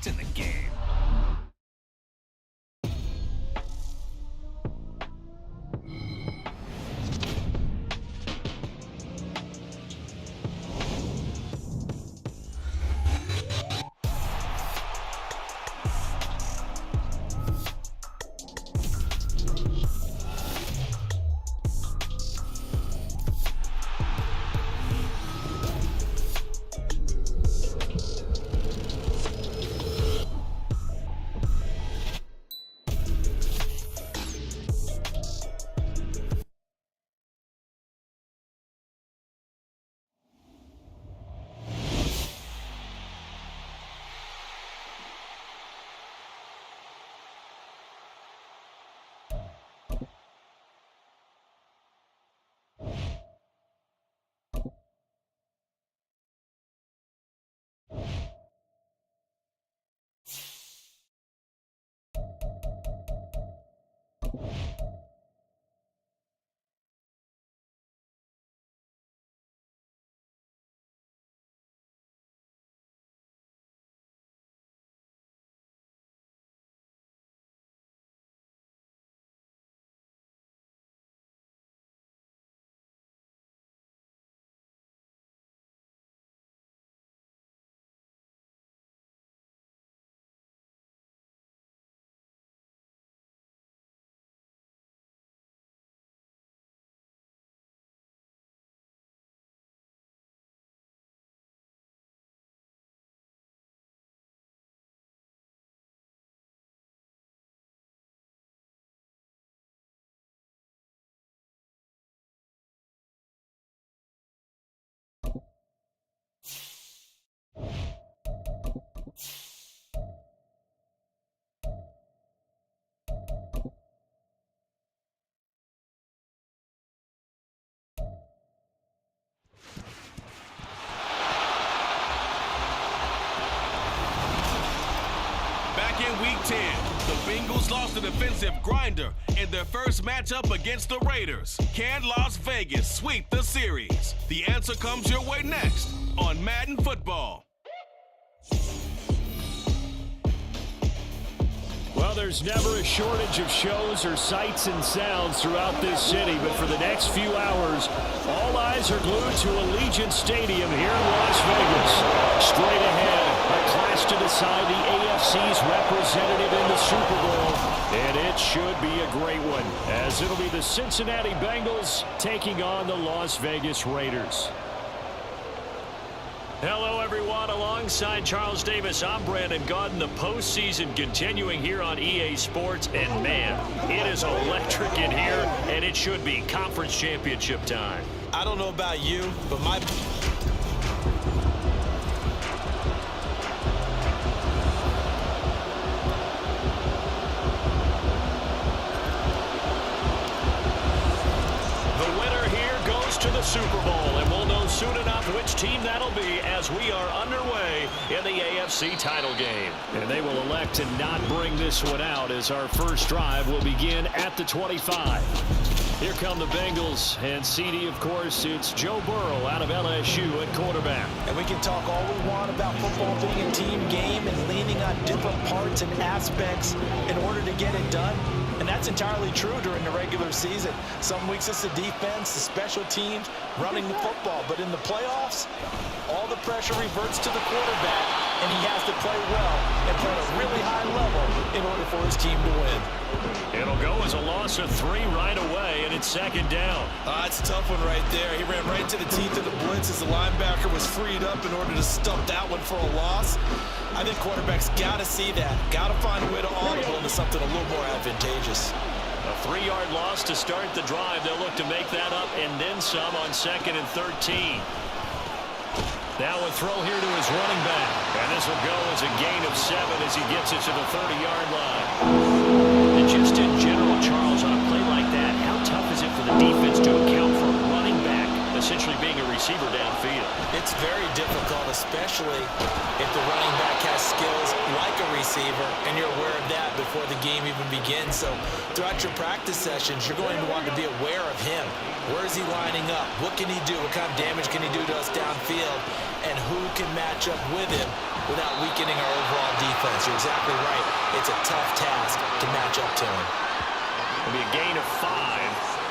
to the game. In Week 10, the Bengals lost a defensive grinder in their first matchup against the Raiders. Can Las Vegas sweep the series? The answer comes your way next on Madden Football. Well, there's never a shortage of shows or sights and sounds throughout this city, but for the next few hours, all eyes are glued to Allegiant Stadium here in Las Vegas. Straight ahead, a clash to decide the AFC's representative in the Super Bowl, and it should be a great one, as it'll be the Cincinnati Bengals taking on the Las Vegas Raiders. Hello, everyone. Alongside Charles Davis, I'm Brandon Gaudin. The postseason continuing here on EA Sports. And, man, it is electric in here, and it should be conference championship time. I don't know about you, but my... To the Super Bowl, and we'll know soon enough which team that'll be as we are underway in the AFC title game. And they will elect to not bring this one out as our first drive will begin at the 25. Here come the Bengals, and CD, of course, it's Joe Burrow out of LSU at quarterback. And we can talk all we want about football being a team game and leaning on different parts and aspects in order to get it done. And that's entirely true during the regular season. Some weeks it's the defense, the special teams, running the football. But in the playoffs, all the pressure reverts to the quarterback, and he has to play well and play at a really high level in order for his team to win. It'll go as a loss of 3 right away, and it's second down. It's a tough one right there. He ran right to the teeth of the blitz as the linebacker was freed up in order to stump that one for a loss. I think quarterbacks got to see that. Got to find a way to audible into something a little more advantageous. A 3-yard loss to start the drive. They'll look to make that up and then some on 2nd and 13. Now a throw here to his running back. And this will go as a gain of 7 as he gets it to the 30-yard line. And just in general, Charles, on a play like that, how tough is it for the defense to account for a running back essentially being a receiver downfield? It's very difficult, especially if the running back has skills like a receiver, and you're aware of that before the game even begins. So throughout your practice sessions, you're going to want to be aware of him. Where is he lining up? What can he do? What kind of damage can he do to us downfield? And who can match up with him without weakening our overall defense. You're exactly right. It's a tough task to match up to him. It'll be a gain of 5,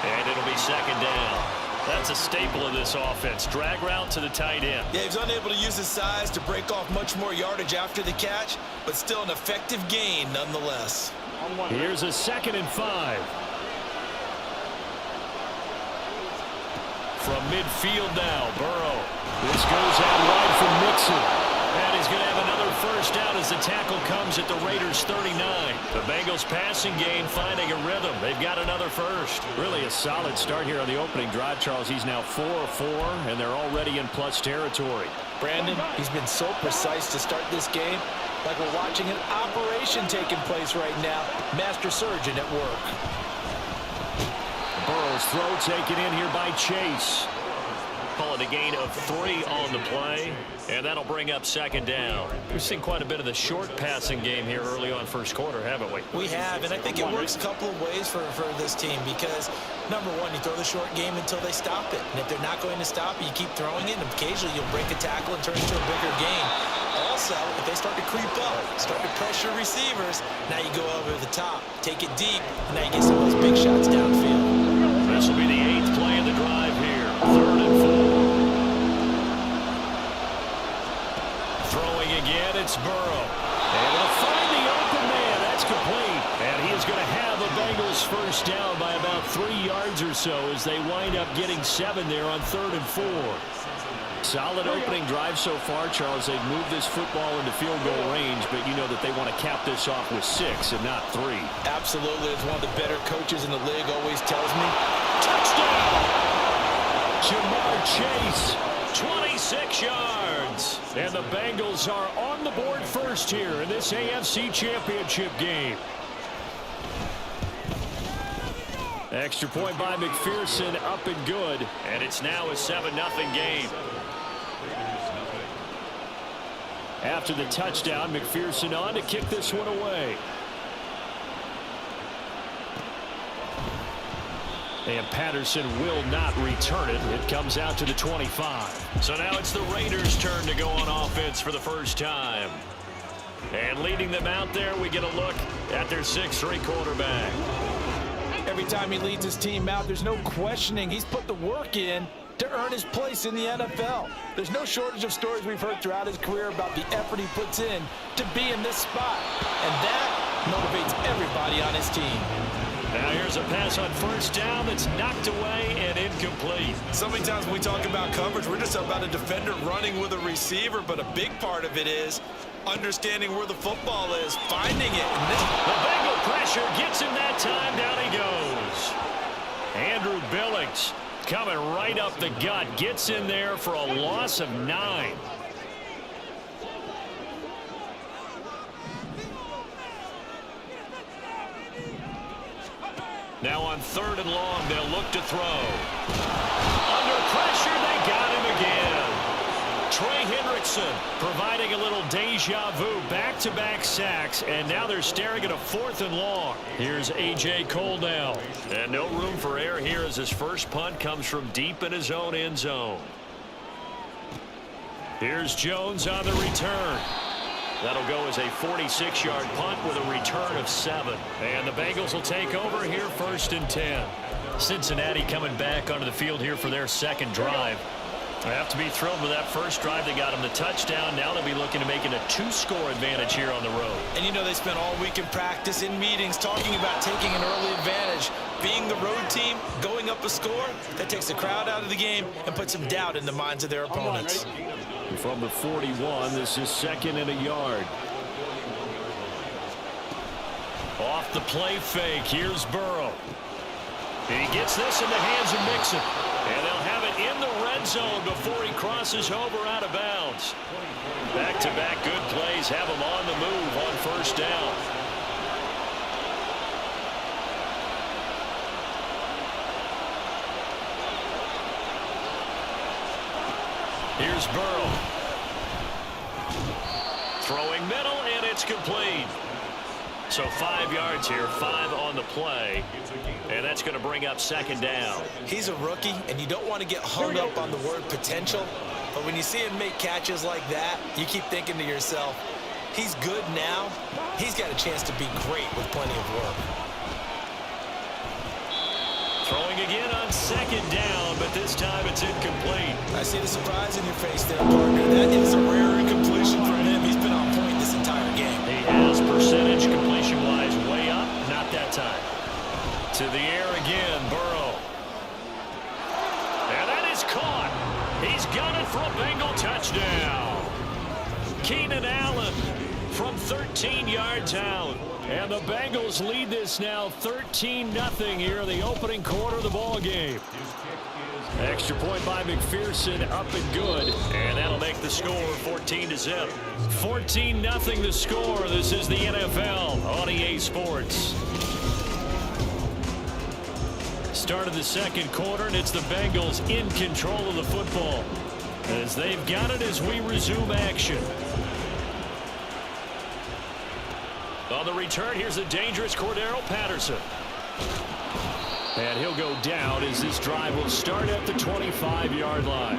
and it'll be second down. That's a staple of this offense. Drag route to the tight end. Yeah, he's unable to use his size to break off much more yardage after the catch, but still an effective gain nonetheless. Here's a 2nd and 5. From midfield now, Burrow. This goes out wide for Mixon. And he's going to have another first down as the tackle comes at the Raiders' 39. The Bengals passing game finding a rhythm. They've got another first. Really a solid start here on the opening drive, Charles. He's now 4 of 4, and they're already in plus territory. Brandon, he's been so precise to start this game, like we're watching an operation taking place right now. Master surgeon at work. Burrow's throw taken in here by Chase. Call it a gain of 3 on the play, and that'll bring up second down. We've seen quite a bit of the short passing game here early on first quarter, haven't we? We have, and I think it works a couple of ways for this team because, number one, you throw the short game until they stop it. And if they're not going to stop it, you keep throwing it, and occasionally you'll break a tackle and turn it into a bigger gain. Also, if they start to creep up, start to pressure receivers, now you go over the top, take it deep, and now you get some of those big shots downfield. This will be the 8th play of the drive here. 3rd and 4. Throwing again, it's Burrow. And they'll find the open man. That's complete. And he is going to have the Bengals first down by about 3 yards or so as they wind up getting 7 there on 3rd and 4. Solid opening drive so far, Charles. They've moved this football into field goal range, but you know that they want to cap this off with 6 and not 3. Absolutely. As one of the better coaches in the league always tells me. Touchdown! Jamar Chase, 26 yards. And the Bengals are on the board first here in this AFC Championship game. Extra point by McPherson, up and good. And it's now a 7-0 game. After the touchdown, McPherson on to kick this one away. And Patterson will not return it. It comes out to the 25. So now it's the Raiders' turn to go on offense for the first time. And leading them out there, we get a look at their 6'3" quarterback. Every time he leads his team out, there's no questioning. He's put the work in to earn his place in the NFL. There's no shortage of stories we've heard throughout his career about the effort he puts in to be in this spot. And that motivates everybody on his team. Now here's a pass on first down that's knocked away and incomplete. So many times when we talk about coverage, we're just about a defender running with a receiver, but a big part of it is understanding where the football is, finding it. The Bengal pressure gets him that time. Down he goes. Andrew Billings coming right up the gut. Gets in there for a loss of 9. Now on 3rd and long, they'll look to throw. Under pressure, they got him again. Trey Hendrickson providing a little deja vu, back-to-back sacks, and now they're staring at a 4th and long. Here's A.J. Cole now. And no room for error here as his first punt comes from deep in his own end zone. Here's Jones on the return. That'll go as a 46-yard punt with a return of 7. And the Bengals will take over here 1st and 10. Cincinnati coming back onto the field here for their second drive. They have to be thrilled with that first drive. They got them the touchdown. Now they'll be looking to make it a 2-score advantage here on the road. And you know they spent all week in practice, in meetings, talking about taking an early advantage. Being the road team, going up a score, that takes the crowd out of the game and puts some doubt in the minds of their opponents. From the 41, this is 2nd and a yard. Off the play fake, here's Burrow. And he gets this in the hands of Mixon. And they'll have it in the red zone before he crosses over out of bounds. Back-to-back good plays have him on the move on first down. Here's Burrow. Throwing middle, and it's complete. So 5 yards here, 5 on the play. And that's going to bring up second down. He's a rookie, and you don't want to get hung up on the word potential. But when you see him make catches like that, you keep thinking to yourself, he's good now. He's got a chance to be great with plenty of work. Throwing again on second down, but this time it's incomplete. I see the surprise in your face there, partner. That is a rare incompletion from him. He's been on point this entire game. He has percentage completion-wise way up. Not that time. To the air again, Burrow. And that is caught. He's got it for a Bengal touchdown. Keenan Allen from 13 yards out. And the Bengals lead this now 13-0 here in the opening quarter of the ball game. Extra point by McPherson, up and good. And that'll make the score 14-0. 14-0 the score. This is the NFL on EA Sports. Start of the second quarter, and it's the Bengals in control of the football as they've got it as we resume action. On the return, here's the dangerous Cordero Patterson. And he'll go down as this drive will start at the 25-yard line.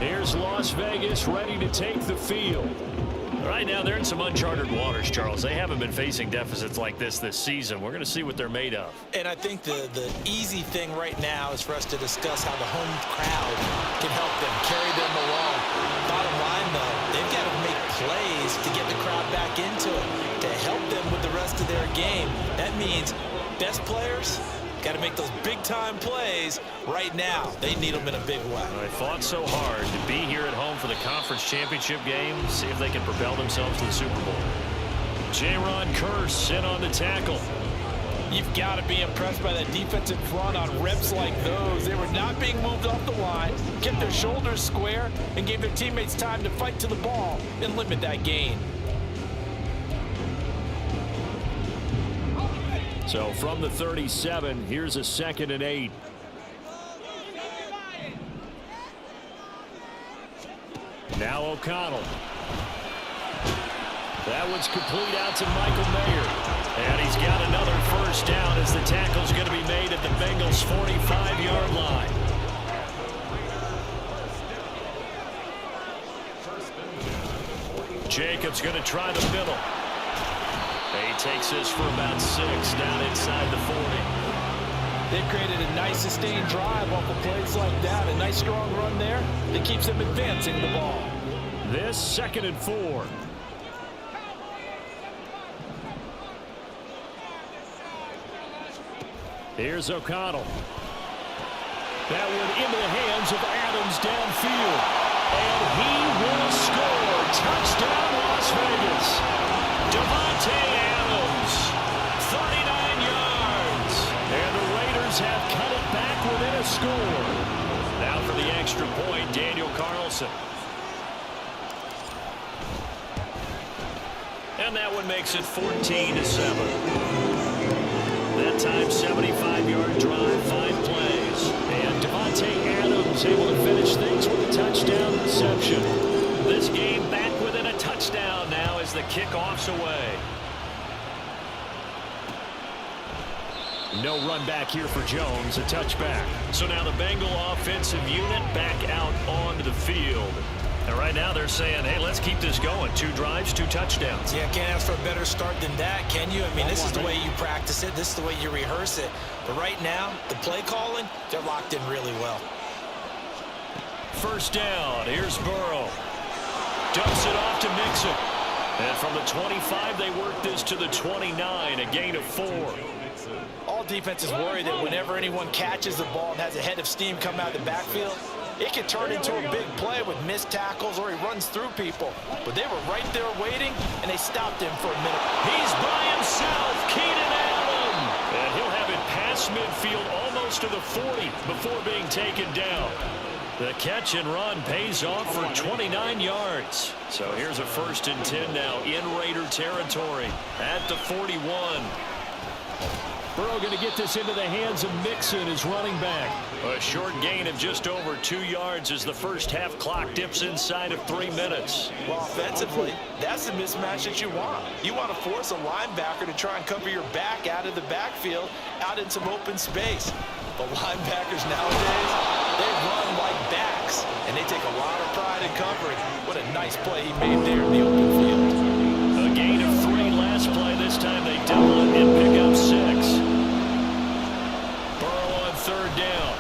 Here's Las Vegas ready to take the field. Right now, they're in some uncharted waters, Charles. They haven't been facing deficits like this season. We're going to see what they're made of. And I think the easy thing right now is for us to discuss how the home crowd can help them, carry them along. Bottom line, though, they've got to make plays to get the crowd back into it, to help them with the rest of their game. That means best players got to make those big-time plays right now. They need them in a big way. They fought so hard to be here at home for the conference championship game. See if they can propel themselves to the Super Bowl. J-Ron Kearse in on the tackle. You've got to be impressed by that defensive front on reps like those. They were not being moved off the line, kept their shoulders square, and gave their teammates time to fight to the ball and limit that gain. So from the 37, here's a 2nd and 8. Now O'Connell. That one's complete out to Michael Mayer. And he's got another first down as the tackle's going to be made at the Bengals' 45-yard line. Jacobs going to try the middle. He takes this for about 6 down inside the 40. They've created a nice sustained drive off of plays like that. A nice strong run there that keeps them advancing the ball. This 2nd and 4. Here's O'Connell. That one into the hands of Adams downfield. And he will score. Touchdown, Las Vegas. Devontae Adams, 39 yards. And the Raiders have cut it back within a score. Now for the extra point, Daniel Carlson. And that one makes it 14-7. That time, 75-yard drive, 5 plays. And Devontae Adams able to finish things with a touchdown reception. This game back within a touchdown now as the kickoff's away. No run back here for Jones, a touchback. So now the Bengal offensive unit back out onto the field. And right now they're saying, hey, let's keep this going. 2 drives, 2 touchdowns. Yeah, can't ask for a better start than that, can you? I mean, this is the way you practice it. This is the way you rehearse it. But right now, the play calling, they're locked in really well. First down, here's Burrow. Dumps it off to Mixon. And from the 25, they work this to the 29, a gain of 4. All defenses worry that whenever anyone catches the ball and has a head of steam come out of the backfield, it can turn into a big play with missed tackles or he runs through people. But they were right there waiting, and they stopped him for a minute. He's by himself, Keenan Allen. And he'll have it past midfield almost to the 40 before being taken down. The catch and run pays off for 29 yards. So here's a 1st and 10 now in Raider territory at the 41. Burrow going to get this into the hands of Mixon, his running back. A short gain of just over 2 yards as the first half clock dips inside of 3 minutes. Well, offensively, that's the mismatch that you want. You want to force a linebacker to try and cover your back out of the backfield, out in some open space. But linebackers nowadays, they run like backs, and they take a lot of pride in coverage. What a nice play he made there in the open field. A gain of 3 last play. This time they double it and pick up 6. Burrow on third down.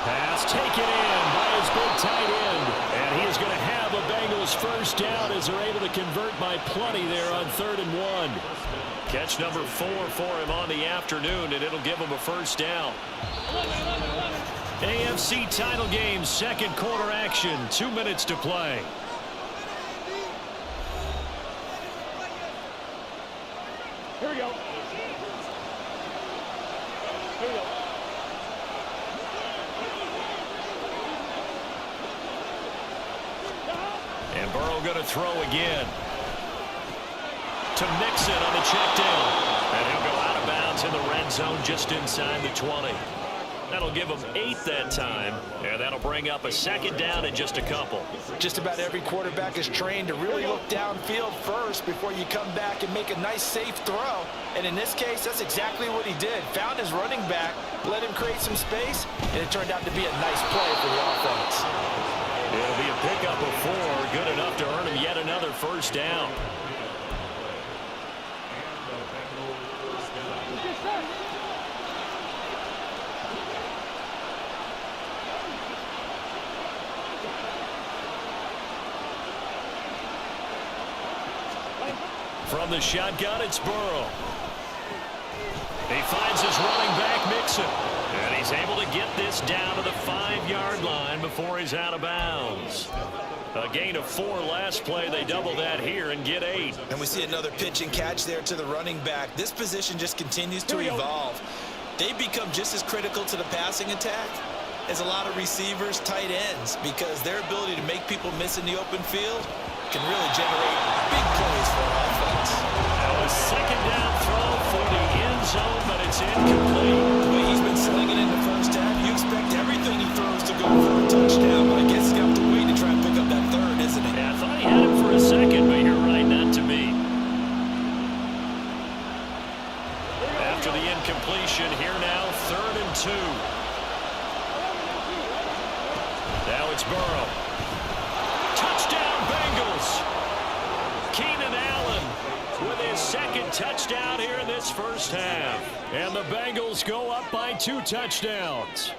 Pass taken in by his big tight end. And he is going to have a Bengals first down as they're able to convert by plenty there on 3rd and 1. Catch number 4 for him on the afternoon, and it'll give him a first down. AFC title game, second quarter action, 2 minutes to play. Here we go. Here we go. And Burrow going to throw again. To Mixon on the check down. And he'll go out of bounds in the red zone just inside the 20. That'll give him 8 that time. And that'll bring up a second down in just a couple. Just about every quarterback is trained to really look downfield first before you come back and make a nice safe throw. And in this case, that's exactly what he did. Found his running back, let him create some space, and it turned out to be a nice play for the offense. It'll be a pickup of 4, good enough to earn him yet another first down. From the shotgun, it's Burrow. He finds his running back, Mixon. And he's able to get this down to the 5-yard line before he's out of bounds. A gain of 4 last play. They double that here and get 8. And we see another pitch and catch there to the running back. This position just continues to evolve. They become just as critical to the passing attack as a lot of receivers, tight ends, because their ability to make people miss in the open field can really generate big plays for an offense. Now a second down throw for the end zone, but it's incomplete. The way he's been slinging in the first half, you expect everything he throws to go for a touchdown, but I guess he's got to wait to try and pick up that third, isn't he? Yeah, I thought he had him for a second, but you're right, not to me. After the incompletion, here now, 3rd and 2. Now it's Burrow. Touchdown, Bengals! Keenan Allen with his second touchdown here in this first half. And the Bengals go up by 2 touchdowns.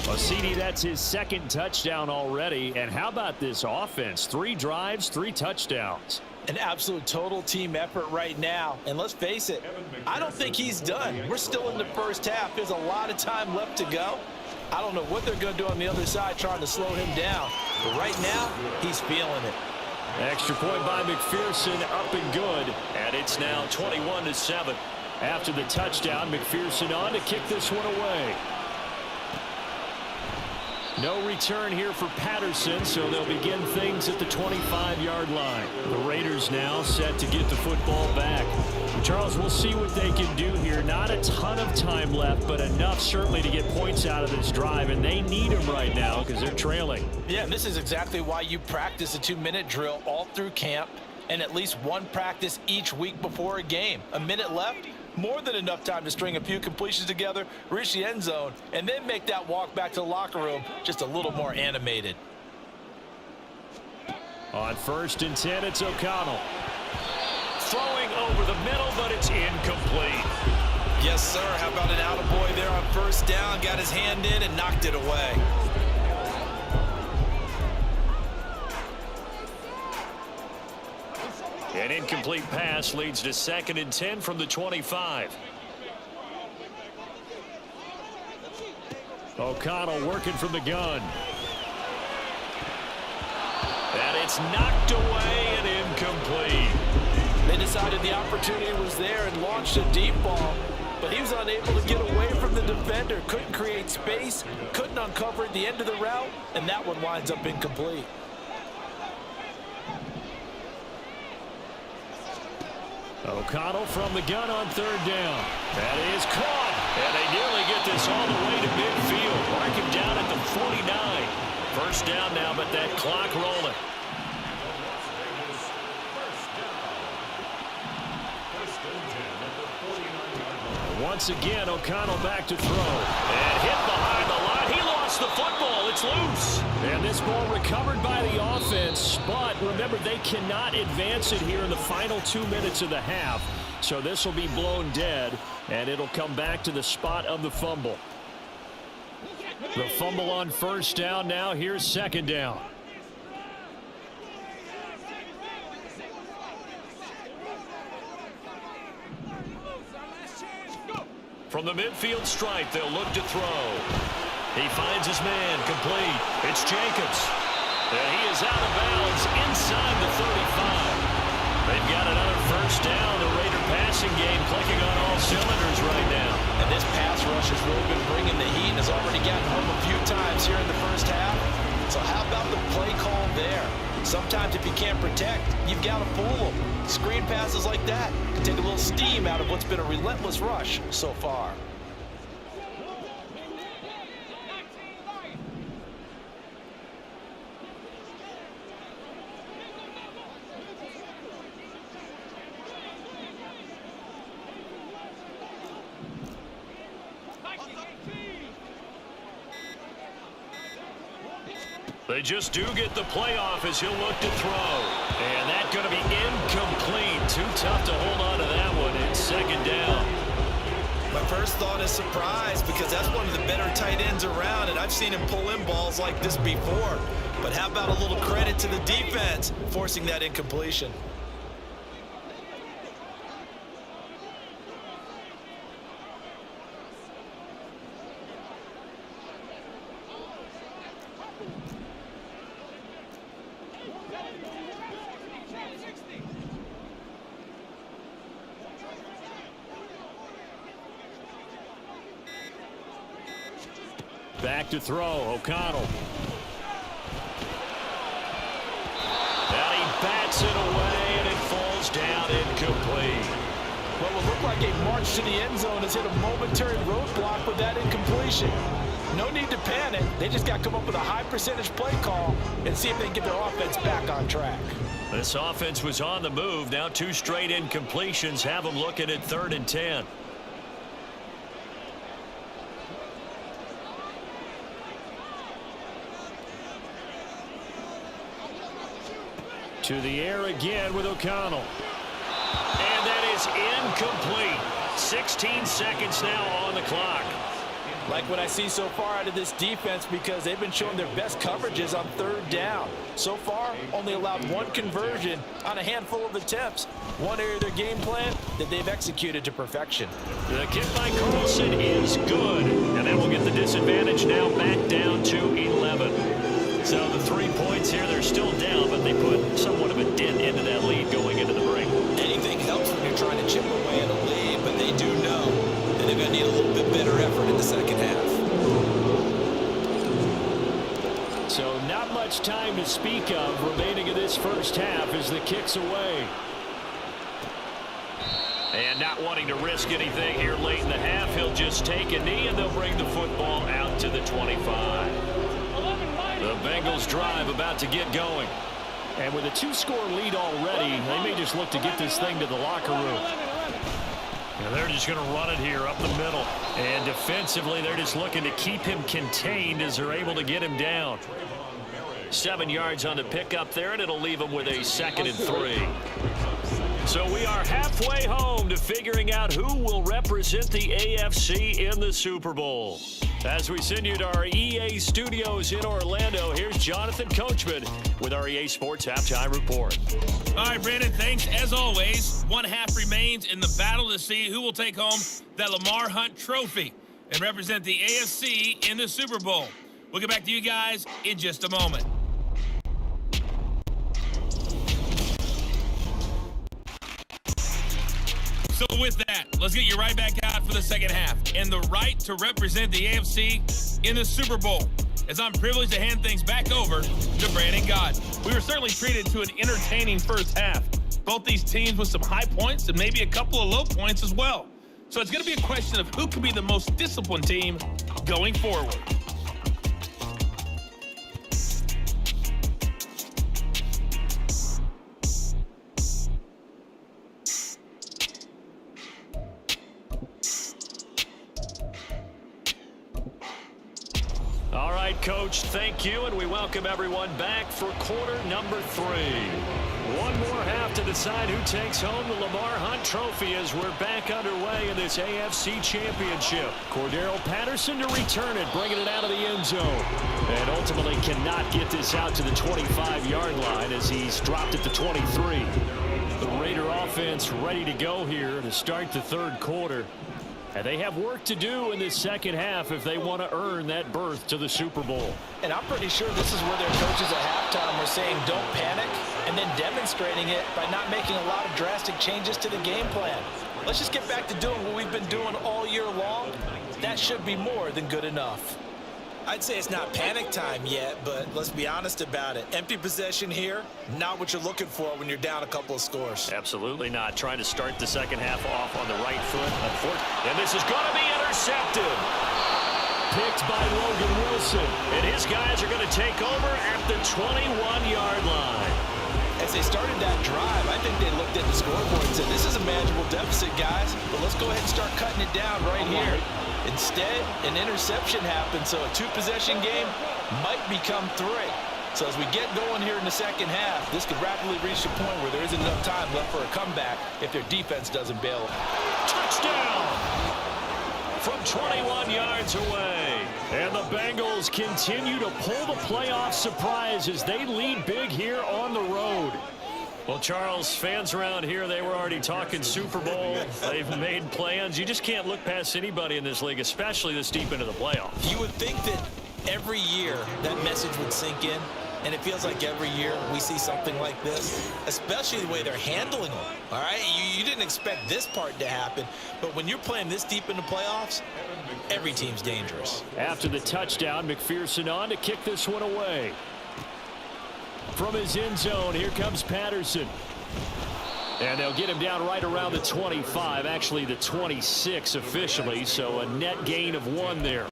Well, CD, that's his second touchdown already. And how about this offense? 3 drives, 3 touchdowns. An absolute total team effort right now. And let's face it, I don't think he's done. We're still in the first half. There's a lot of time left to go. I don't know what they're going to do on the other side trying to slow him down. But right now, he's feeling it. Extra point by McPherson, up and good. And it's now 21-7. After the touchdown, McPherson on to kick this one away. No return here for Patterson, so they'll begin things at the 25-yard line. The Raiders now set to get the football back. Charles, we'll see what they can do here. Not a ton of time left, but enough certainly to get points out of this drive, and they need them right now because they're trailing. Yeah, and this is exactly why you practice a 2-minute drill all through camp and at least one practice each week before a game. A minute left, more than enough time to string a few completions together, reach the end zone, and then make that walk back to the locker room just a little more animated. On 1st and 10, it's O'Connell. Throwing over the middle, but it's incomplete. Yes, sir. How about an attaboy there on 1st down? Got his hand in and knocked it away. An incomplete pass leads to 2nd and 10 from the 25. O'Connell working from the gun. And it's knocked away and incomplete. They decided the opportunity was there and launched a deep ball, but he was unable to get away from the defender. Couldn't create space, couldn't uncover at the end of the route, and that one winds up incomplete. O'Connell from the gun on 3rd down. That is caught. And they nearly get this all the way to midfield. Mark him down at the 49. 1st down now, but that clock rolling. Once again, O'Connell back to throw. And hit behind the line. He lost the football it's loose. And this ball recovered by the offense, but remember, they cannot advance it here in the final 2 minutes of the half. So this will be blown dead, and it'll come back to the spot of the fumble. The fumble on first down now. Here's second down. From the midfield stripe, they'll look to throw. He finds his man, complete. It's Jacobs. And he is out of bounds inside the 35. They've got another first down. The Raider passing game clicking on all cylinders right now. And this pass rush has really been bringing the heat and has already gotten home a few times here in the first half. So how about the play call there? Sometimes if you can't protect, you've got to fool them. Screen passes like that can take a little steam out of what's been a relentless rush so far. They just do get the playoff as he'll look to throw. And that's going to be incomplete. Too tough to hold on to that one. It's second down. My first thought is surprise because that's one of the better tight ends around, and I've seen him pull in balls like this before. But how about a little credit to the defense forcing that incompletion? Back to throw, O'Connell. And he bats it away, and it falls down incomplete. Well, it looked like a march to the end zone has hit a momentary roadblock with that incompletion. No need to panic. They just got to come up with a high percentage play call and see if they can get their offense back on track. This offense was on the move. Now 2 straight incompletions have them looking at 3rd and 10. To the air again with O'Connell. And that is incomplete. 16 seconds now on the clock. Like what I see so far out of this defense because they've been showing their best coverages on 3rd down. So far, only allowed 1 conversion on a handful of attempts. One area of their game plan that they've executed to perfection. The kick by Carlson is good. And that will get the disadvantage now back down to 11. So the 3 points here, they're still down, but they put somewhat of a dent into that lead going into the break. Anything helps when you're trying to chip away at a lead, but they do know that they're going to need a little bit better effort in the second half. So not much time to speak of remaining in this first half as the kick's away. And not wanting to risk anything here late in the half, he'll just take a knee and they'll bring the football out to the 25. The Bengals drive about to get going. And with a 2-score lead already, they may just look to get this thing to the locker room. And they're just going to run it here up the middle. And defensively, they're just looking to keep him contained as they're able to get him down. 7 yards on the pickup there, and it'll leave him with a 2nd and 3. So we are halfway home to figuring out who will represent the AFC in the Super Bowl. As we send you to our EA studios in Orlando, here's Jonathan Coachman with our EA Sports Halftime Report. All right, Brandon, thanks. As always, 1 half remains in the battle to see who will take home that Lamar Hunt trophy and represent the AFC in the Super Bowl. We'll get back to you guys in just a moment. So with that, let's get you right back out for the second half and the right to represent the AFC in the Super Bowl. As I'm privileged to hand things back over to Brandon Gott. We were certainly treated to an entertaining first half. Both these teams with some high points and maybe a couple of low points as well. So it's going to be a question of who could be the most disciplined team going forward. Coach. Thank you, and we welcome everyone back for quarter number 3. One more half to decide who takes home the Lamar Hunt Trophy as we're back underway in this AFC Championship. Cordero Patterson to return it, bringing it out of the end zone. And ultimately cannot get this out to the 25-yard line as he's dropped at the 23. The Raider offense ready to go here to start the third quarter. And they have work to do in this second half if they want to earn that berth to the Super Bowl. And I'm pretty sure this is where their coaches at halftime were saying don't panic, and then demonstrating it by not making a lot of drastic changes to the game plan. Let's just get back to doing what we've been doing all year long. That should be more than good enough. I'd say it's not panic time yet, but let's be honest about it. Empty possession here, not what you're looking for when you're down a couple of scores. Absolutely not. Trying to start the second half off on the right foot. And this is going to be intercepted. Picked by Logan Wilson. And his guys are going to take over at the 21-yard line. As they started that drive, I think they looked at the scoreboard and said, this is a manageable deficit, guys, but let's go ahead and start cutting it down right here. Instead, an interception happened, so a 2-possession game might become 3. So as we get going here in the second half, this could rapidly reach the point where there isn't enough time left for a comeback if their defense doesn't bail. Touchdown! From 21 yards away. And the Bengals continue to pull the playoff surprise as they lead big here on the road. Well, Charles, fans around here, they were already talking Super Bowl. They've made plans. You just can't look past anybody in this league, especially this deep into the playoffs. You would think that every year that message would sink in, and it feels like every year we see something like this, especially the way they're handling them. All right, you didn't expect this part to happen, but when you're playing this deep in the playoffs, every team's dangerous. After the touchdown, McPherson on to kick this one away. From his end zone, here comes Patterson. And they'll get him down right around the 25, actually the 26 officially, so a net gain of 1 there.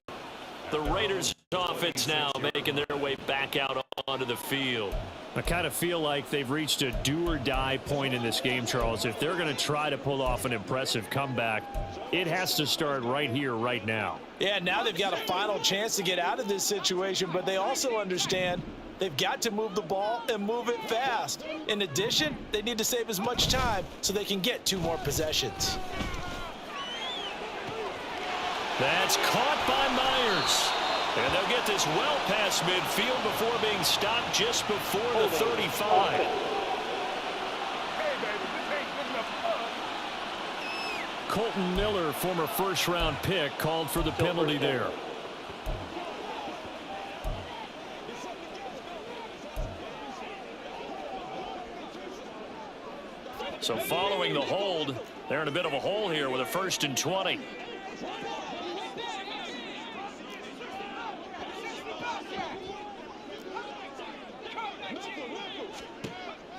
The Raiders offense now making their way back out onto the field. I kind of feel like they've reached a do-or-die point in this game, Charles. If they're going to try to pull off an impressive comeback, it has to start right here, right now. Yeah, now they've got a final chance to get out of this situation, but they also understand they've got to move the ball and move it fast. In addition, they need to save as much time so they can get 2 more possessions. That's caught by Myers. And they'll get this well past midfield before being stopped just before the 35. Colton Miller, former first-round pick, called for the penalty there. So following the hold, they're in a bit of a hole here with a 1st and 20.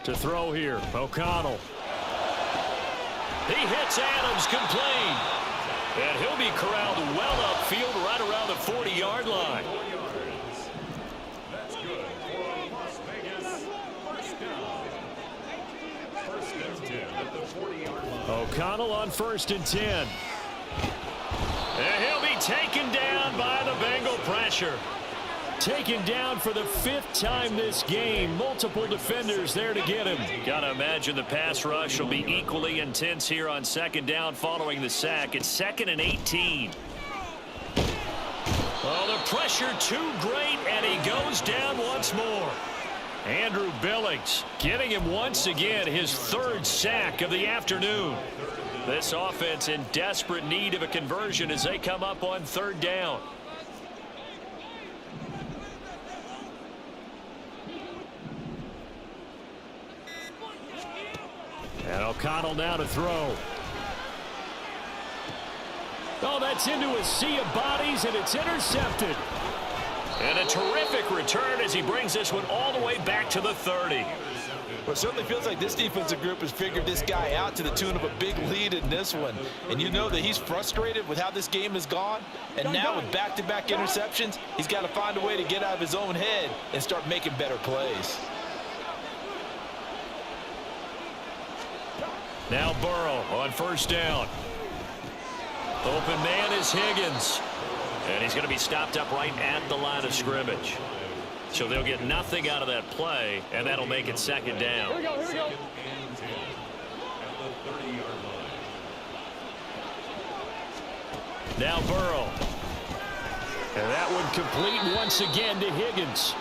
To throw here, O'Connell. He hits Adams complete. And he'll be corralled well upfield right around the 40-yard line. That's good for Las Vegas. First and 10 at the 40-yard line. O'Connell on 1st and 10. And he'll be taken down by the Bengal pressure. Taken down for the 5th time this game. Multiple defenders there to get him. Gotta imagine the pass rush will be equally intense here on 2nd down following the sack. It's 2nd and 18. Well, the pressure too great, and he goes down once more. Andrew Billings getting him once again his 3rd sack of the afternoon. This offense in desperate need of a conversion as they come up on 3rd down. And O'Connell now to throw. Oh, that's into a sea of bodies, and it's intercepted. And a terrific return as he brings this one all the way back to the 30. Well, it certainly feels like this defensive group has figured this guy out to the tune of a big lead in this one. And you know that he's frustrated with how this game has gone. And now with back-to-back interceptions, he's got to find a way to get out of his own head and start making better plays. Now Burrow on 1st down. Open man is Higgins. And he's going to be stopped up right at the line of scrimmage. So they'll get nothing out of that play, and that'll make it second down. Here we go, here we go. And 10 at the 30-yard line. Now Burrow. And that one complete once again to Higgins.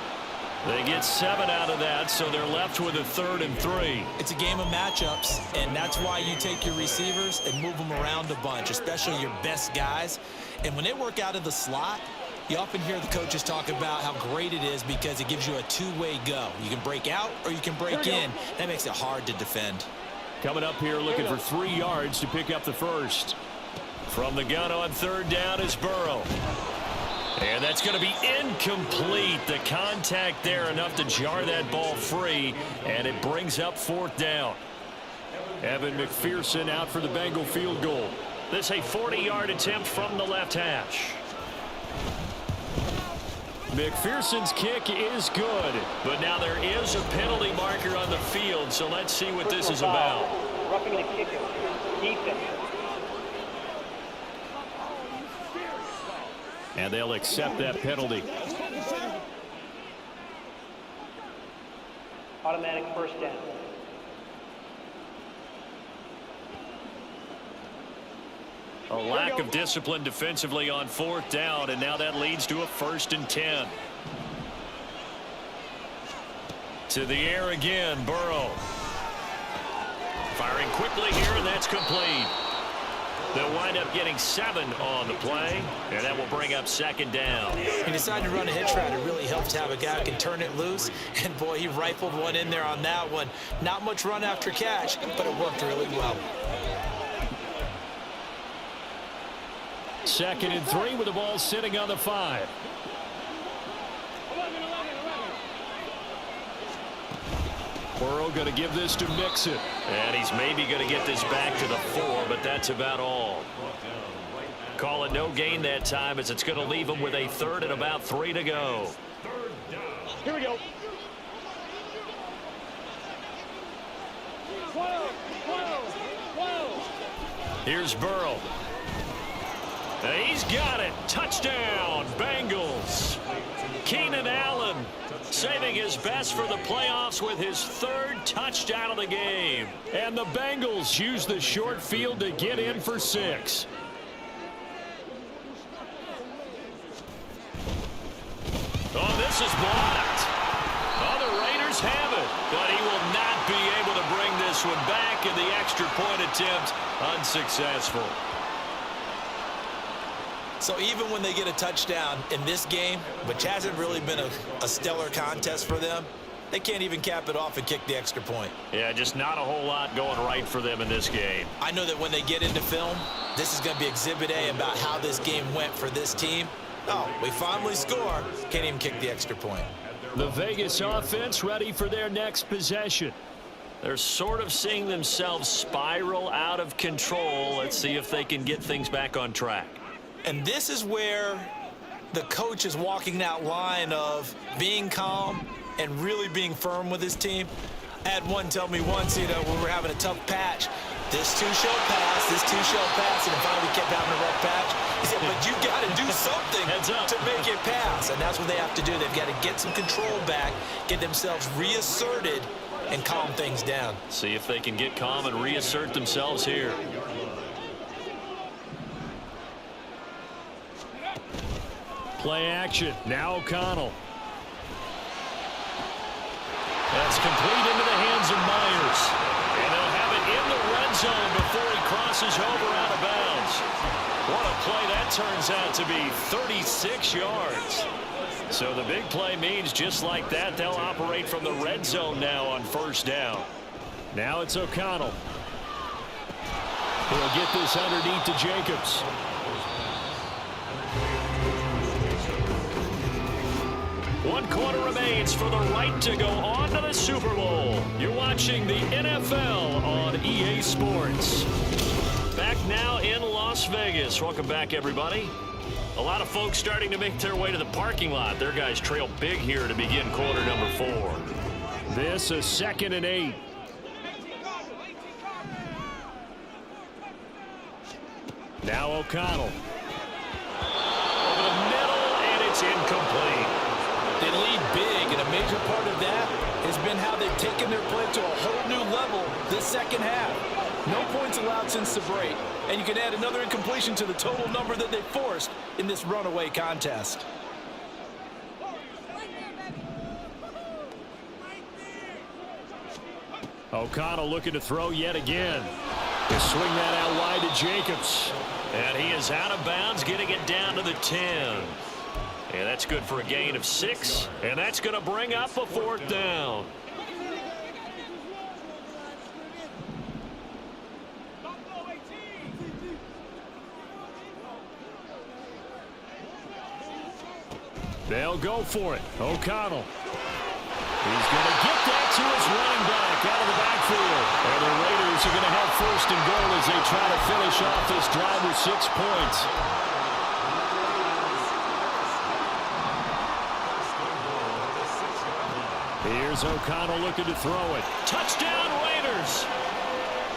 They get 7 out of that, so they're left with a 3rd and 3. It's a game of matchups, and that's why you take your receivers and move them around a bunch, especially your best guys. And when they work out of the slot, you often hear the coaches talk about how great it is because it gives you a two-way go. You can break out or you can break in. That makes it hard to defend. Coming up here looking for 3 yards to pick up the first. From the gun on 3rd down is Burrow. And that's going to be incomplete. The contact there enough to jar that ball free, and it brings up 4th down. Evan McPherson out for the Bengal field goal. This a 40-yard attempt from the left hash. McPherson's kick is good, but now there is a penalty marker on the field, so let's see what this is about. Roughing the kicker. Defense. And they'll accept that penalty. Automatic first down. A lack of discipline defensively on 4th down, and now that leads to a 1st and 10. To the air again, Burrow. Firing quickly here, and that's complete. They'll wind up getting 7 on the play, and that will bring up 2nd down. He decided to run a hitch route. It really helps to have a guy who can turn it loose. And, boy, he rifled one in there on that one. Not much run after catch, but it worked really well. 2nd and 3 with the ball sitting on the 5. Burrow going to give this to Mixon. And he's maybe going to get this back to the 4, but that's about all. Call it no gain that time as it's going to leave him with a 3rd and about 3 to go. Here we go. 12. Here's Burrow. And he's got it. Touchdown, Bengals. Keenan Allen saving his best for the playoffs with his 3rd touchdown of the game. And the Bengals use the short field to get in for 6. Oh, this is blocked. Oh, the Raiders have it, but he will not be able to bring this one back, and the extra point attempt unsuccessful. So even when they get a touchdown in this game, which hasn't really been a stellar contest for them, they can't even cap it off and kick the extra point. Yeah, just not a whole lot going right for them in this game. I know that when they get into film, this is going to be Exhibit A about how this game went for this team. Oh, we finally score. Can't even kick the extra point. The Vegas offense ready for their next possession. They're sort of seeing themselves spiral out of control. Let's see if they can get things back on track. And this is where the coach is walking that line of being calm and really being firm with his team. I had one tell me once, when we were having a tough patch, this 2 shall pass, this 2 shall pass, and finally we kept having a rough patch. He said, but you got to do something to make it pass, and that's what they have to do. They've got to get some control back, get themselves reasserted, and calm things down. See if they can get calm and reassert themselves here. Play action. Now O'Connell. That's complete into the hands of Myers. And they'll have it in the red zone before he crosses over out of bounds. What a play that turns out to be, 36 yards. So the big play means just like that, they'll operate from the red zone now on 1st down. Now it's O'Connell. He'll get this underneath to Jacobs. One quarter remains for the right to go on to the Super Bowl. You're watching the NFL on EA Sports. Back now in Las Vegas. Welcome back, everybody. A lot of folks starting to make their way to the parking lot. Their guys trail big here to begin quarter number 4. This is 2nd and 8. Now O'Connell. Over the It's incomplete. They lead big, and a major part of that has been how they've taken their play to a whole new level this second half. No points allowed since the break, and you can add another incompletion to the total number that they forced in this runaway contest. O'Connell looking to throw yet again. They swing that out wide to Jacobs. And he is out of bounds, getting it down to the 10. And that's good for a gain of 6. And that's going to bring up a 4th down. They'll go for it. O'Connell. He's going to get that to his running back out of the backfield. And the Raiders are going to have 1st and goal as they try to finish off this drive with 6 points. Here's O'Connell looking to throw it. Touchdown Raiders!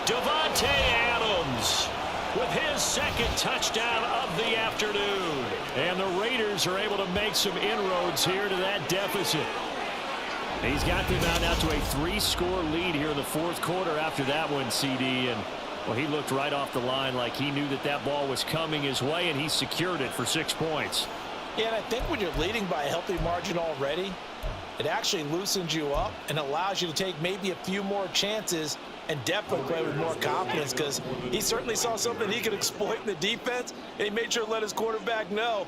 Davante Adams with his 2nd touchdown of the afternoon. And the Raiders are able to make some inroads here to that deficit. He's got them now to a 3-score lead here in the 4th quarter after that one, CD. And, well, he looked right off the line like he knew that that ball was coming his way, and he secured it for 6 points. Yeah, and I think when you're leading by a healthy margin already, it actually loosens you up and allows you to take maybe a few more chances and definitely play with more confidence, because he certainly saw something he could exploit in the defense, and he made sure to let his quarterback know,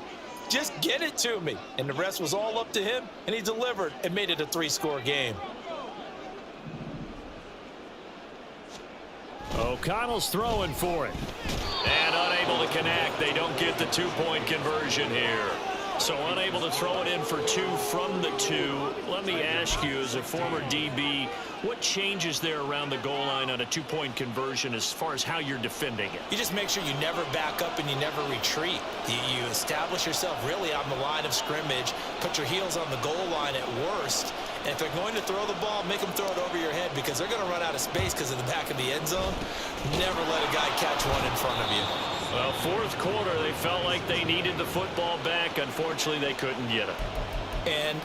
just get it to me. And the rest was all up to him, and he delivered and made it a 3-score game. O'Connell's throwing for it. And unable to connect. They don't get the 2-point conversion here. So unable to throw it in for 2 from the 2. Let me ask you, as a former DB, what changes there around the goal line on a 2-point conversion as far as how you're defending it? You just make sure you never back up and you never retreat. You establish yourself really on the line of scrimmage, put your heels on the goal line at worst, and if they're going to throw the ball, make them throw it over your head, because they're going to run out of space because of the back of the end zone. Never let a guy catch one in front of you. Well, 4th quarter, they felt like they needed the football back. Unfortunately, they couldn't get it. And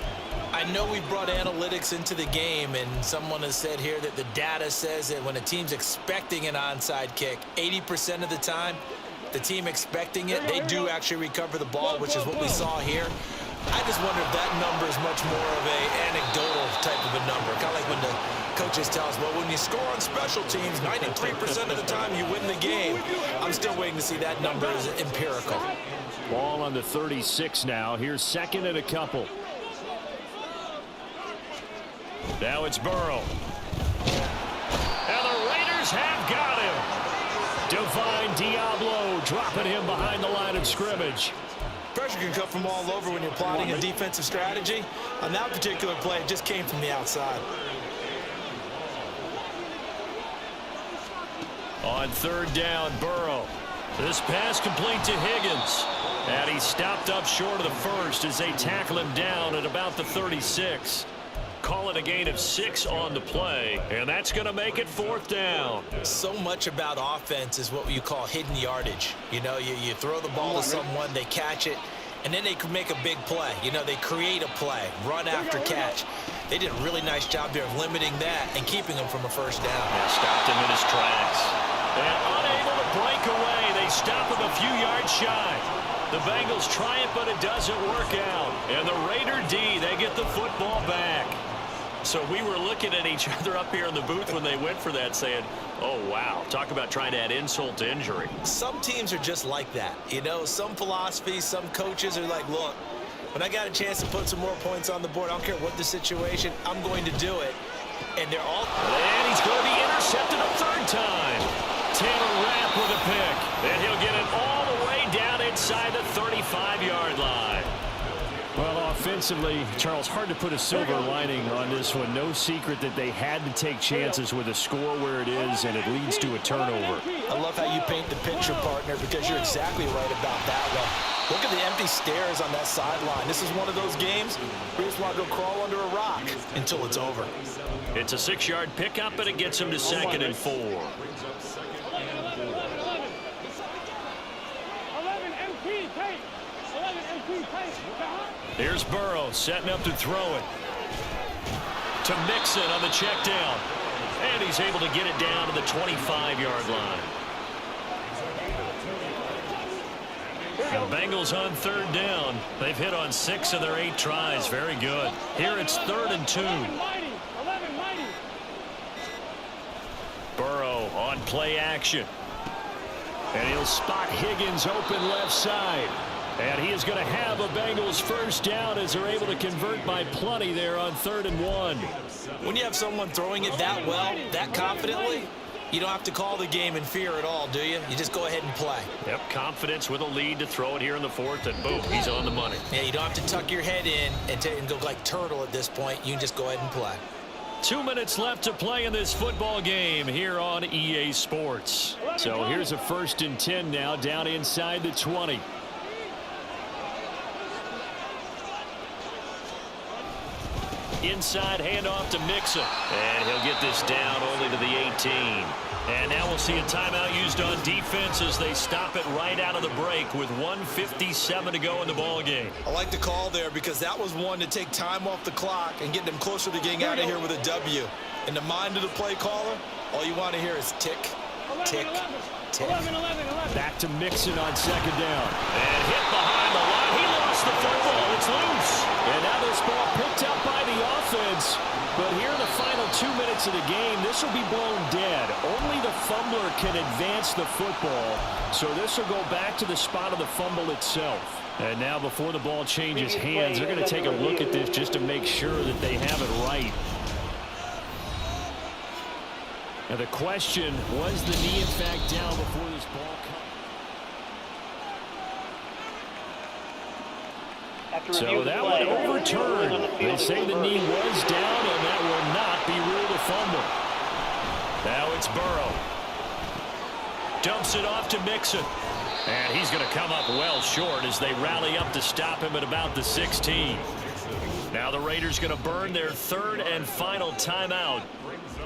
I know we brought analytics into the game, and someone has said here that the data says that when a team's expecting an onside kick, 80% of the time, the team expecting it, they do actually recover the ball, which is what we saw here. I just wonder if that number is much more of a anecdotal type of a number. Kind of like when the coaches tell us, well, when you score on special teams, 93% of the time you win the game. I'm still waiting to see that number is empirical. Ball on the 36 now. Here's 2nd and a couple. Now it's Burrow. And the Raiders have got him. Divine Diablo dropping him behind the line of scrimmage. Pressure can come from all over when you're plotting a defensive strategy. On that particular play, it just came from the outside. On 3rd down, Burrow. This pass complete to Higgins. And he stopped up short of the 1st as they tackle him down at about the 36. Call it a gain of 6 on the play, and that's going to make it 4th down. So much about offense is what you call hidden yardage. You know, you throw the ball to someone, they catch it, and then they can make a big play. You know, they create a play, run after catch. They did a really nice job there of limiting that and keeping him from a 1st down. Yeah, stopped him in his tracks. And unable to break away, they stop him a few yards shy. The Bengals try it, but it doesn't work out. And the Raider D, they get the football back. So we were looking at each other up here in the booth when they went for that, saying, oh, wow, talk about trying to add insult to injury. Some teams are just like that. You know, some philosophies, some coaches are like, look, when I got a chance to put some more points on the board, I don't care what the situation, I'm going to do it. And they're all... And he's going to be intercepted a 3rd time. Taylor Rapp with a pick. And he'll get it all the way down inside the 35-yard line. Well, offensively, Charles, hard to put a silver lining on this one. No secret that they had to take chances with a score where it is, and it leads to a turnover. I love how you paint the picture, partner, because you're exactly right about that one. Look at the empty stares on that sideline. This is one of those games where you just want to go crawl under a rock until it's over. It's a 6-yard pickup, and it gets him to 2nd and 4. 11 MP tape. 11 MP tape. Here's Burrow setting up to throw it. To Mixon on the check down. And he's able to get it down to the 25-yard line. The Bengals on third down. They've hit on 6 of their 8 tries. Very good. Here it's 3rd and 2. Burrow on play action. And he'll spot Higgins open left side. And he is going to have a Bengals first down as they're able to convert by plenty there on 3rd and 1. When you have someone throwing it that well, that confidently, you don't have to call the game in fear at all, do you? You just go ahead and play. Yep, confidence with a lead to throw it here in the 4th, and boom, he's on the money. Yeah, you don't have to tuck your head in and go like turtle at this point. You can just go ahead and play. 2 minutes left to play in this football game here on EA Sports. So here's a 1st and 10 now, down inside the 20. Inside handoff to Mixon. And he'll get this down only to the 18. And now we'll see a timeout used on defense as they stop it right out of the break with 1:57 to go in the ball game. I like the call there because that was one to take time off the clock and get them closer to getting out of here with a W. In the mind of the play caller, all you want to hear is tick, tick, tick. Back to Mixon on 2nd down. And hit behind the line. He lost the football. It's loose. And now this ball picked up by the offense. But here in the final 2 minutes of the game, this will be blown dead. Only the fumbler can advance the football. So this will go back to the spot of the fumble itself. And now before the ball changes hands, they're going to take a look at this just to make sure that they have it right. Now the question, was the knee in fact down before this ball comes? So that one overturned. They say the knee was down, and that will not be ruled a fumble. Now it's Burrow. Dumps it off to Mixon. And he's going to come up well short as they rally up to stop him at about the 16. Now the Raiders going to burn their 3rd and final timeout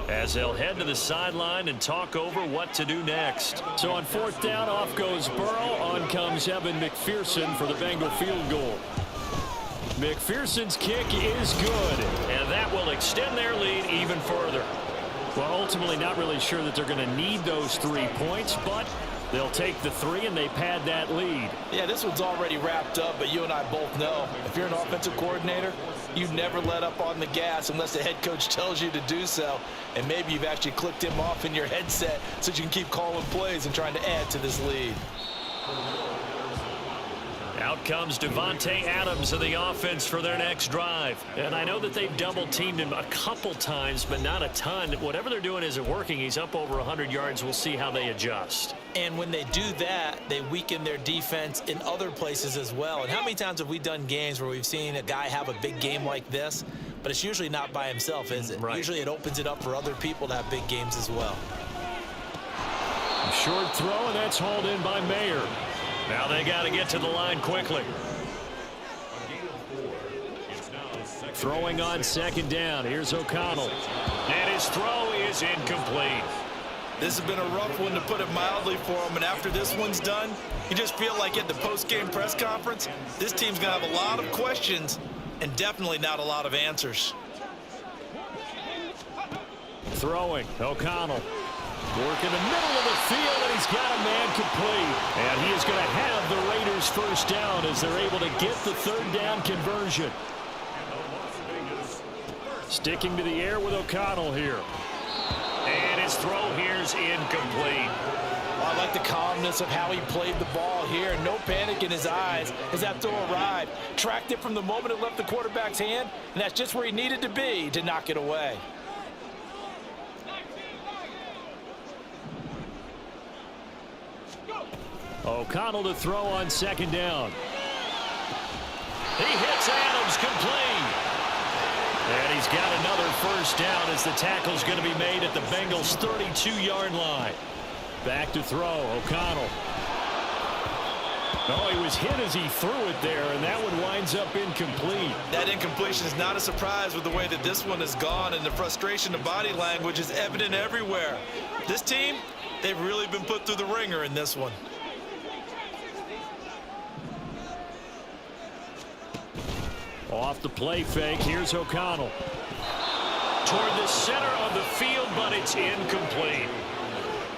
as they'll head to the sideline and talk over what to do next. So on 4th down, off goes Burrow. On comes Evan McPherson for the Bengal field goal. McPherson's kick is good, and that will extend their lead even further. Well, ultimately not really sure that they're going to need those 3 points, but they'll take the 3 and they pad that lead. Yeah, this one's already wrapped up, but you and I both know if you're an offensive coordinator, you never let up on the gas unless the head coach tells you to do so. And maybe you've actually clicked him off in your headset so you can keep calling plays and trying to add to this lead. Out comes Devontae Adams of the offense for their next drive. And I know that they've double-teamed him a couple times, but not a ton. Whatever they're doing isn't working. He's up over 100 yards. We'll see how they adjust. And when they do that, they weaken their defense in other places as well. And how many times have we done games where we've seen a guy have a big game like this, but it's usually not by himself, is it? Right. Usually it opens it up for other people to have big games as well. Short throw, and that's hauled in by Mayer. Now they got to get to the line quickly. Throwing on 2nd down. Here's O'Connell. And his throw is incomplete. This has been a rough one, to put it mildly, for him. And after this one's done, you just feel like at the post-game press conference, this team's going to have a lot of questions and definitely not a lot of answers. Throwing. O'Connell. Work in the middle of the field, and he's got a man complete. And he is going to have the Raiders first down as they're able to get the 3rd down conversion. Sticking to the air with O'Connell here. And his throw here is incomplete. Well, I like the calmness of how he played the ball here. No panic in his eyes as that throw arrived. Tracked it from the moment it left the quarterback's hand, and that's just where he needed to be to knock it away. O'Connell to throw on 2nd down. He hits Adams complete. And he's got another first down as the tackle's going to be made at the Bengals' 32-yard line. Back to throw, O'Connell. Oh, he was hit as he threw it there, and that one winds up incomplete. That incompletion is not a surprise with the way that this one has gone, and the frustration of body language is evident everywhere. This team, they've really been put through the ringer in this one. Off the play fake, here's O'Connell. Toward the center of the field, but it's incomplete.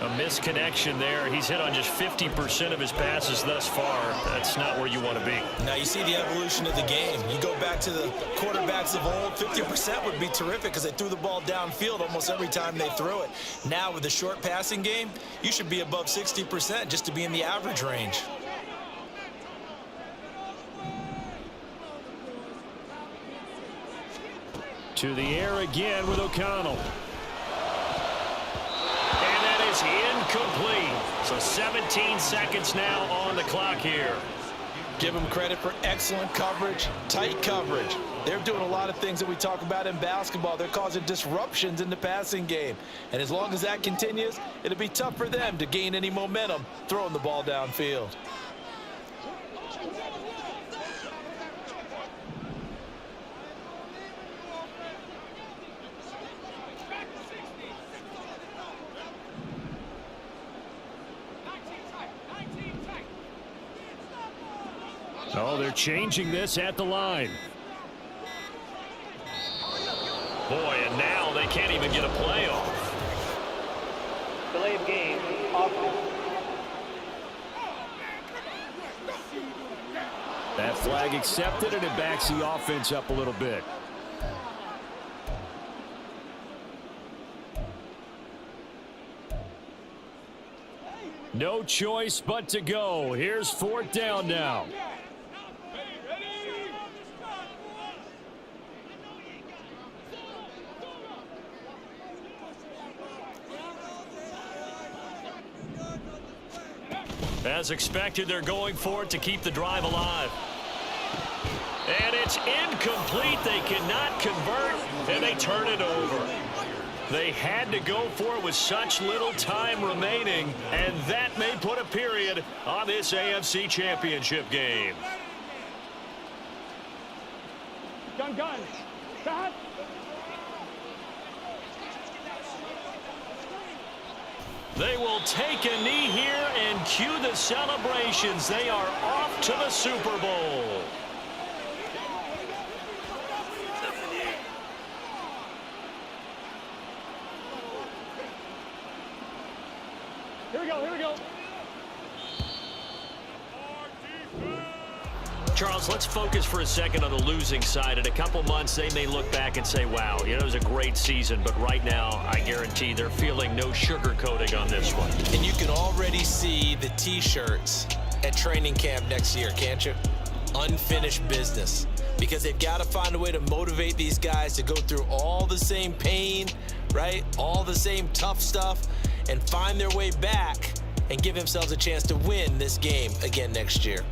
A misconnection there. He's hit on just 50% of his passes thus far. That's not where you want to be. Now you see the evolution of the game. You go back to the quarterbacks of old, 50% would be terrific because they threw the ball downfield almost every time they threw it. Now with the short passing game, you should be above 60% just to be in the average range. To the air again with O'Connell. And that is incomplete. So 17 seconds now on the clock here. Give them credit for excellent coverage, tight coverage. They're doing a lot of things that we talk about in basketball. They're causing disruptions in the passing game. And as long as that continues, it'll be tough for them to gain any momentum throwing the ball downfield. Oh, they're changing this at the line. Boy, and now they can't even get a play off. Delay of game, offense. That flag accepted, and it backs the offense up a little bit. No choice but to go. Here's 4th down now. As expected, they're going for it to keep the drive alive. And it's incomplete. They cannot convert, and they turn it over. They had to go for it with such little time remaining, and that may put a period on this AFC Championship game. Gun. Stop. They will take a knee here and cue the celebrations. They are off to the Super Bowl. Here we go. Charles, let's focus for a second on the losing side. In a couple months, they may look back and say, wow, it was a great season. But right now, I guarantee they're feeling no sugarcoating on this one. And you can already see the T-shirts at training camp next year, can't you? Unfinished business. Because they've got to find a way to motivate these guys to go through all the same pain, right? All the same tough stuff, and find their way back and give themselves a chance to win this game again next year.